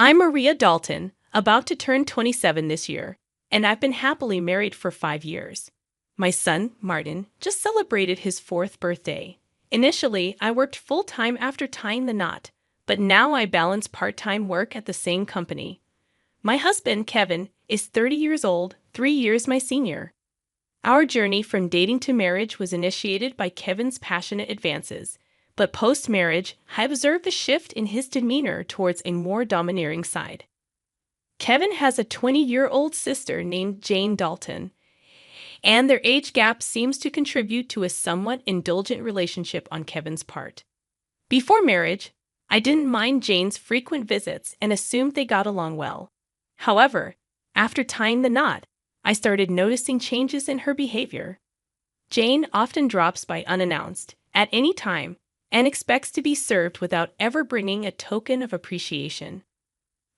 I'm Maria Dalton, about to turn 27 this year, and I've been happily married for 5 years. My son, Martin, just celebrated his 4th birthday. Initially, I worked full-time after tying the knot, but now I balance part-time work at the same company. My husband, Kevin, is 30 years old, 3 years my senior. Our journey from dating to marriage was initiated by Kevin's passionate advances, but post-marriage, I observed a shift in his demeanor towards a more domineering side. Kevin has a 20-year-old sister named Jane Dalton, and their age gap seems to contribute to a somewhat indulgent relationship on Kevin's part. Before marriage, I didn't mind Jane's frequent visits and assumed they got along well. However, after tying the knot, I started noticing changes in her behavior. Jane often drops by unannounced, at any time, and expects to be served without ever bringing a token of appreciation.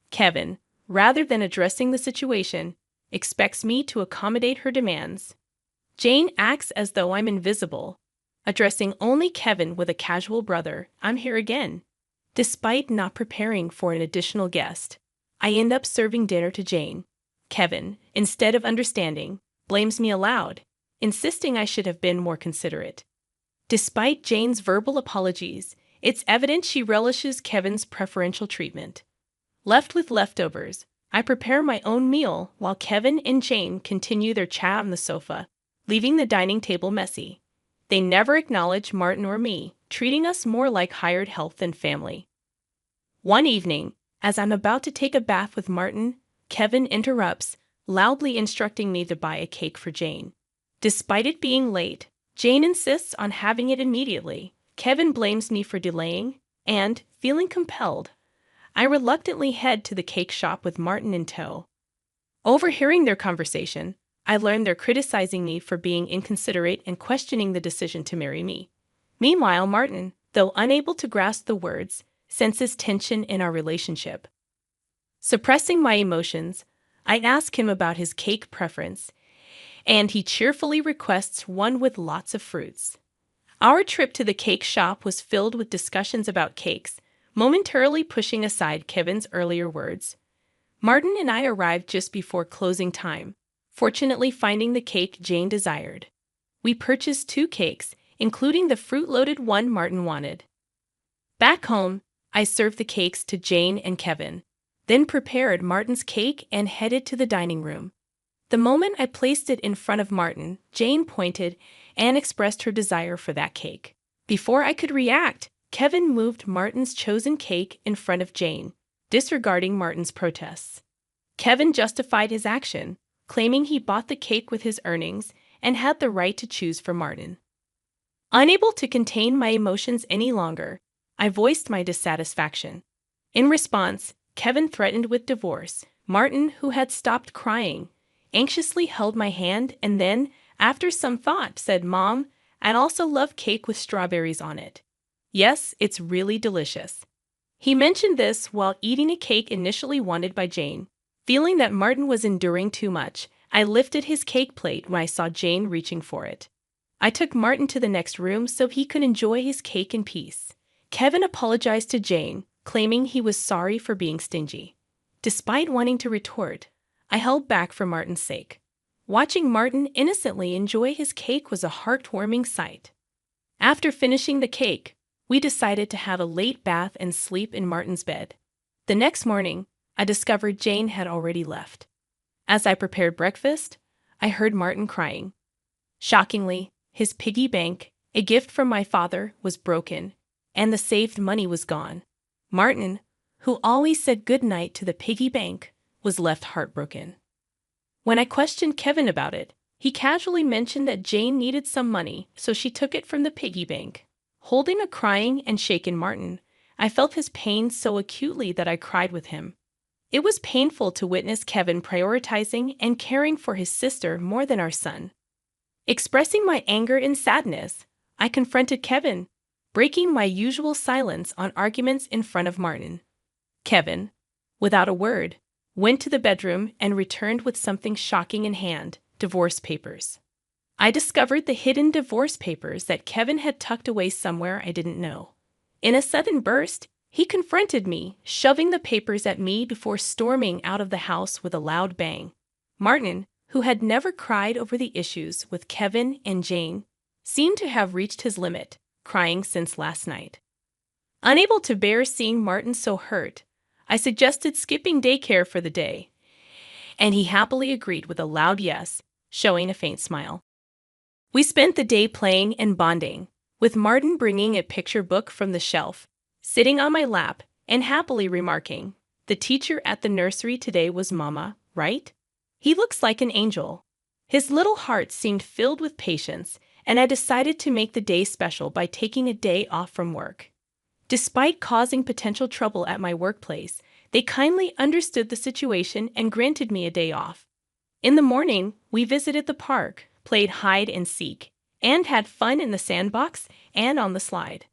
Kevin, rather than addressing the situation, expects me to accommodate her demands. Jane acts as though I'm invisible, addressing only Kevin with a casual "brother, I'm here again." Despite not preparing for an additional guest, I end up serving dinner to Jane. Kevin, instead of understanding, blames me aloud, insisting I should have been more considerate. Despite Jane's verbal apologies, it's evident she relishes Kevin's preferential treatment. Left with leftovers, I prepare my own meal while Kevin and Jane continue their chat on the sofa, leaving the dining table messy. They never acknowledge Martin or me, treating us more like hired help than family. One evening, as I'm about to take a bath with Martin, Kevin interrupts, loudly instructing me to buy a cake for Jane. Despite it being late, Jane insists on having it immediately. Kevin blames me for delaying, and, feeling compelled, I reluctantly head to the cake shop with Martin in tow. Overhearing their conversation, I learn they're criticizing me for being inconsiderate and questioning the decision to marry me. Meanwhile, Martin, though unable to grasp the words, senses tension in our relationship. Suppressing my emotions, I ask him about his cake preference, and he cheerfully requests one with lots of fruits. Our trip to the cake shop was filled with discussions about cakes, momentarily pushing aside Kevin's earlier words. Martin and I arrived just before closing time, fortunately finding the cake Jane desired. We purchased 2 cakes, including the fruit-loaded one Martin wanted. Back home, I served the cakes to Jane and Kevin, then prepared Martin's cake and headed to the dining room. The moment I placed it in front of Martin, Jane pointed and expressed her desire for that cake. Before I could react, Kevin moved Martin's chosen cake in front of Jane, disregarding Martin's protests. Kevin justified his action, claiming he bought the cake with his earnings and had the right to choose for Martin. Unable to contain my emotions any longer, I voiced my dissatisfaction. In response, Kevin threatened with divorce. Martin, who had stopped crying, anxiously held my hand and then, after some thought, said, "Mom, I'd also love cake with strawberries on it. Yes, it's really delicious." He mentioned this while eating a cake initially wanted by Jane. Feeling that Martin was enduring too much, I lifted his cake plate when I saw Jane reaching for it. I took Martin to the next room so he could enjoy his cake in peace. Kevin apologized to Jane, claiming he was sorry for being stingy. Despite wanting to retort, I held back for Martin's sake. Watching Martin innocently enjoy his cake was a heartwarming sight. After finishing the cake, we decided to have a late bath and sleep in Martin's bed. The next morning, I discovered Jane had already left. As I prepared breakfast, I heard Martin crying. Shockingly, his piggy bank, a gift from my father, was broken, and the saved money was gone. Martin, who always said goodnight to the piggy bank, was left heartbroken. When I questioned Kevin about it, he casually mentioned that Jane needed some money, so she took it from the piggy bank. Holding a crying and shaken Martin, I felt his pain so acutely that I cried with him. It was painful to witness Kevin prioritizing and caring for his sister more than our son. Expressing my anger and sadness, I confronted Kevin, breaking my usual silence on arguments in front of Martin. Kevin, without a word, went to the bedroom and returned with something shocking in hand: divorce papers. I discovered the hidden divorce papers that Kevin had tucked away somewhere I didn't know. In a sudden burst, He confronted me, shoving the papers at me before storming out of the house with a loud bang. Martin, who had never cried over the issues with Kevin and Jane, seemed to have reached his limit, crying since last night. Unable to bear seeing Martin so hurt, I suggested skipping daycare for the day, and he happily agreed with a loud yes, showing a faint smile. We spent the day playing and bonding, with Martin bringing a picture book from the shelf, sitting on my lap, and happily remarking, "The teacher at the nursery today was Mama, right? He looks like an angel." His little heart seemed filled with patience, and I decided to make the day special by taking a day off from work. Despite causing potential trouble at my workplace, they kindly understood the situation and granted me a day off. In the morning, we visited the park, played hide and seek, and had fun in the sandbox and on the slide.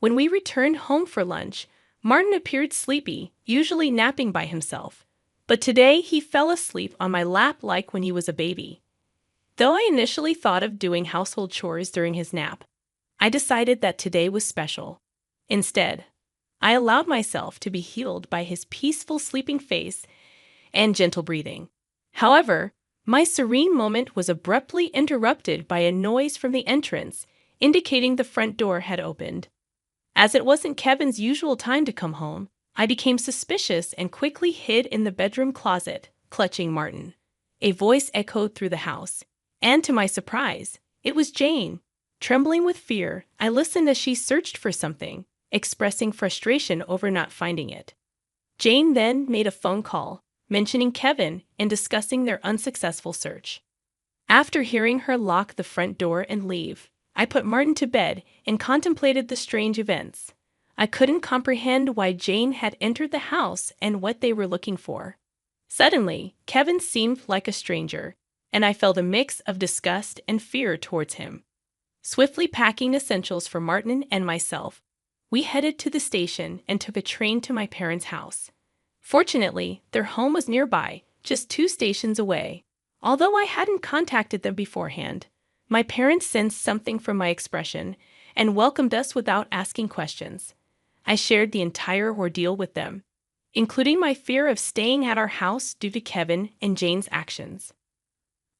When we returned home for lunch, Martin appeared sleepy, usually napping by himself. But today he fell asleep on my lap like when he was a baby. Though I initially thought of doing household chores during his nap, I decided that today was special. Instead, I allowed myself to be healed by his peaceful sleeping face and gentle breathing. However, my serene moment was abruptly interrupted by a noise from the entrance, indicating the front door had opened. As it wasn't Kevin's usual time to come home, I became suspicious and quickly hid in the bedroom closet, clutching Martin. A voice echoed through the house, and to my surprise, it was Jane. Trembling with fear, I listened as she searched for something, expressing frustration over not finding it. Jane then made a phone call, mentioning Kevin and discussing their unsuccessful search. After hearing her lock the front door and leave, I put Martin to bed and contemplated the strange events. I couldn't comprehend why Jane had entered the house and what they were looking for. Suddenly, Kevin seemed like a stranger, and I felt a mix of disgust and fear towards him. Swiftly packing essentials for Martin and myself, we headed to the station and took a train to my parents' house. Fortunately, their home was nearby, just 2 stations away. Although I hadn't contacted them beforehand, my parents sensed something from my expression and welcomed us without asking questions. I shared the entire ordeal with them, including my fear of staying at our house due to Kevin and Jane's actions.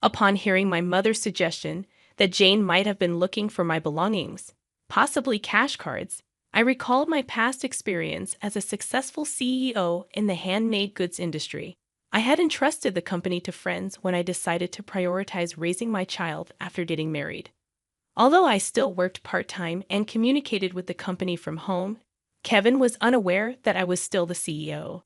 Upon hearing my mother's suggestion that Jane might have been looking for my belongings, possibly cash cards, I recalled my past experience as a successful CEO in the handmade goods industry. I had entrusted the company to friends when I decided to prioritize raising my child after getting married. Although I still worked part-time and communicated with the company from home, Kevin was unaware that I was still the CEO.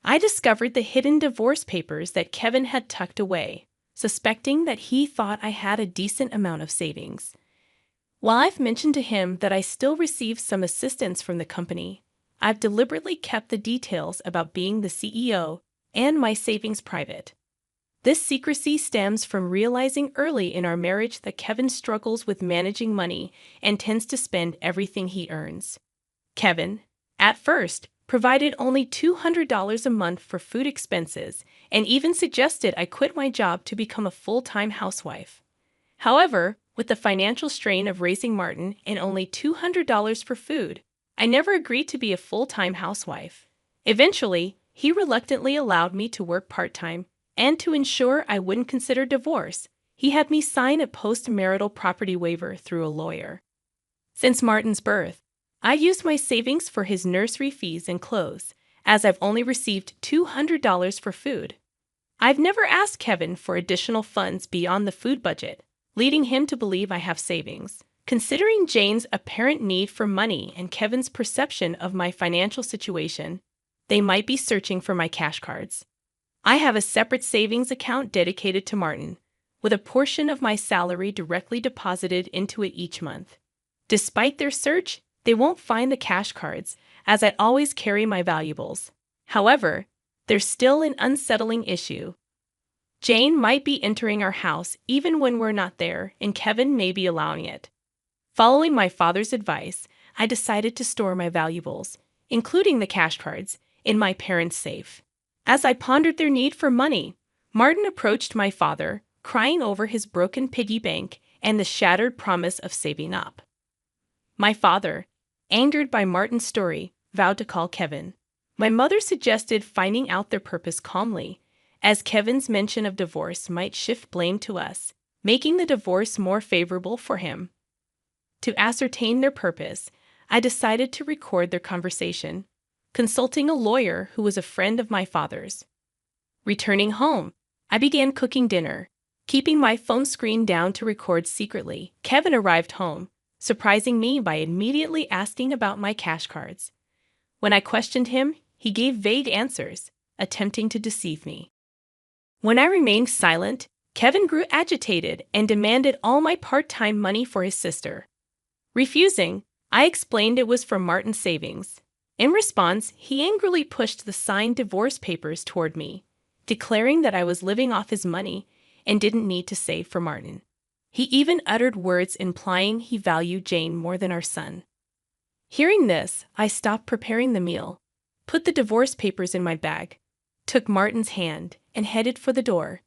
I discovered the hidden divorce papers that Kevin had tucked away, suspecting that he thought I had a decent amount of savings. While I've mentioned to him that I still received some assistance from the company, I've deliberately kept the details about being the CEO and my savings private. This secrecy stems from realizing early in our marriage that Kevin struggles with managing money and tends to spend everything he earns. Kevin, at first, provided only $200 a month for food expenses and even suggested I quit my job to become a full-time housewife. However, with the financial strain of raising Martin and only $200 for food, I never agreed to be a full-time housewife. Eventually, he reluctantly allowed me to work part-time, and to ensure I wouldn't consider divorce, he had me sign a post-marital property waiver through a lawyer. Since Martin's birth, I used my savings for his nursery fees and clothes, as I've only received $200 for food. I've never asked Kevin for additional funds beyond the food budget, leading him to believe I have savings. Considering Jane's apparent need for money and Kevin's perception of my financial situation, they might be searching for my cash cards. I have a separate savings account dedicated to Martin, with a portion of my salary directly deposited into it each month. Despite their search, they won't find the cash cards, as I always carry my valuables. However, there's still an unsettling issue. Jane might be entering our house even when we're not there, and Kevin may be allowing it. Following my father's advice, I decided to store my valuables, including the cash cards, in my parents' safe. As I pondered their need for money, Martin approached my father, crying over his broken piggy bank and the shattered promise of saving up. My father, angered by Martin's story, vowed to call Kevin. My mother suggested finding out their purpose calmly, as Kevin's mention of divorce might shift blame to us, making the divorce more favorable for him. To ascertain their purpose, I decided to record their conversation, consulting a lawyer who was a friend of my father's. Returning home, I began cooking dinner, keeping my phone screen down to record secretly. Kevin arrived home, surprising me by immediately asking about my cash cards. When I questioned him, he gave vague answers, attempting to deceive me. When I remained silent, Kevin grew agitated and demanded all my part-time money for his sister. Refusing, I explained it was from Martin's savings. In response, he angrily pushed the signed divorce papers toward me, declaring that I was living off his money and didn't need to save for Martin. He even uttered words implying he valued Jane more than our son. Hearing this, I stopped preparing the meal, put the divorce papers in my bag, took Martin's hand, and headed for the door.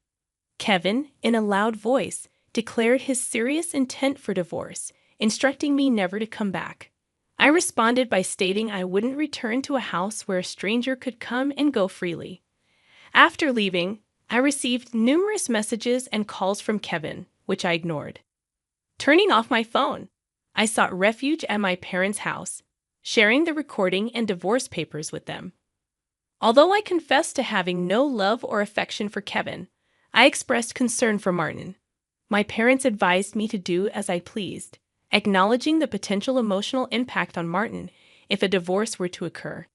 Kevin, in a loud voice, declared his serious intent for divorce, instructing me never to come back. I responded by stating I wouldn't return to a house where a stranger could come and go freely. After leaving, I received numerous messages and calls from Kevin, which I ignored. Turning off my phone, I sought refuge at my parents' house, sharing the recording and divorce papers with them. Although I confessed to having no love or affection for Kevin, I expressed concern for Martin. My parents advised me to do as I pleased, acknowledging the potential emotional impact on Martin if a divorce were to occur.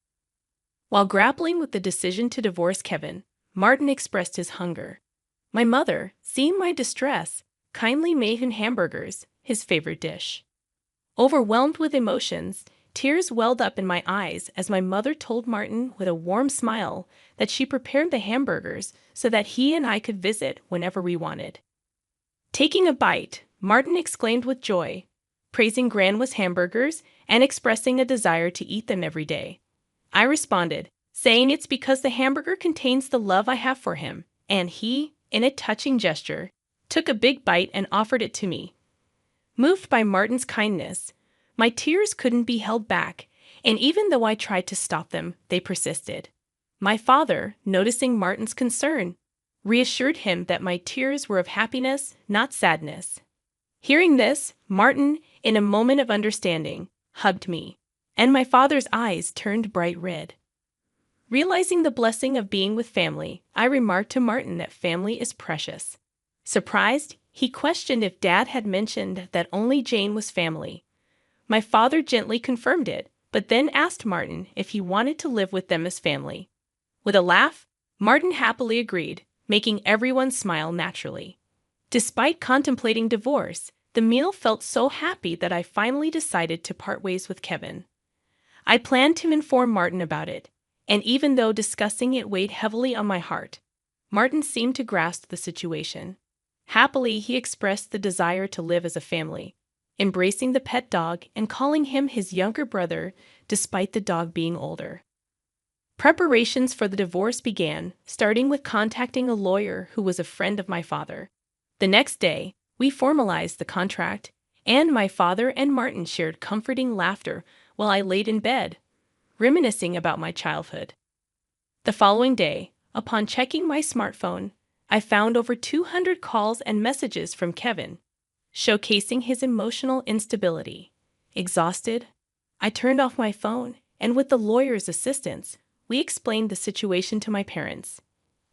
While grappling with the decision to divorce Kevin, Martin expressed his hunger. My mother, seeing my distress, kindly made him hamburgers, his favorite dish. Overwhelmed with emotions, tears welled up in my eyes as my mother told Martin with a warm smile that she prepared the hamburgers so that he and I could visit whenever we wanted. Taking a bite, Martin exclaimed with joy, praising Grandma's hamburgers and expressing a desire to eat them every day. I responded, saying it's because the hamburger contains the love I have for him, and he, in a touching gesture, took a big bite and offered it to me. Moved by Martin's kindness, my tears couldn't be held back, and even though I tried to stop them, they persisted. My father, noticing Martin's concern, reassured him that my tears were of happiness, not sadness. Hearing this, Martin, in a moment of understanding, hugged me, and my father's eyes turned bright red. Realizing the blessing of being with family, I remarked to Martin that family is precious. Surprised, he questioned if Dad had mentioned that only Jane was family. My father gently confirmed it, but then asked Martin if he wanted to live with them as family. With a laugh, Martin happily agreed, making everyone smile naturally. Despite contemplating divorce, the meal felt so happy that I finally decided to part ways with Kevin. I planned to inform Martin about it, and even though discussing it weighed heavily on my heart, Martin seemed to grasp the situation. Happily, he expressed the desire to live as a family, embracing the pet dog and calling him his younger brother despite the dog being older. Preparations for the divorce began, starting with contacting a lawyer who was a friend of my father. The next day, we formalized the contract, and my father and Martin shared comforting laughter while I laid in bed, reminiscing about my childhood. The following day, upon checking my smartphone, I found over 200 calls and messages from Kevin, showcasing his emotional instability. Exhausted, I turned off my phone, and with the lawyer's assistance, we explained the situation to my parents.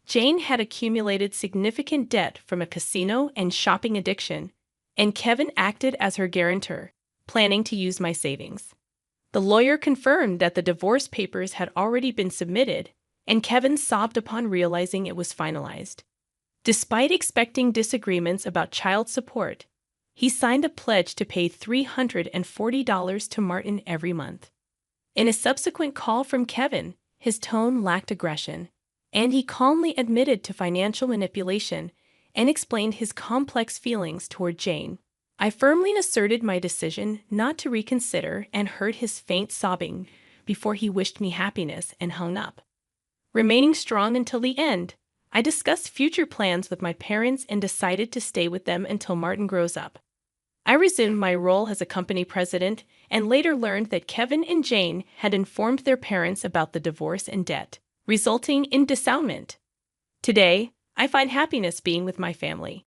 Jane had accumulated significant debt from a casino and shopping addiction, and Kevin acted as her guarantor, planning to use my savings. The lawyer confirmed that the divorce papers had already been submitted, and Kevin sobbed upon realizing it was finalized. Despite expecting disagreements about child support, he signed a pledge to pay $340 to Martin every month. In a subsequent call from Kevin, his tone lacked aggression, and he calmly admitted to financial manipulation and explained his complex feelings toward Jane. I firmly asserted my decision not to reconsider and heard his faint sobbing before he wished me happiness and hung up. Remaining strong until the end, I discussed future plans with my parents and decided to stay with them until Martin grows up. I resumed my role as a company president and later learned that Kevin and Jane had informed their parents about the divorce and debt, resulting in disownement. Today, I find happiness being with my family.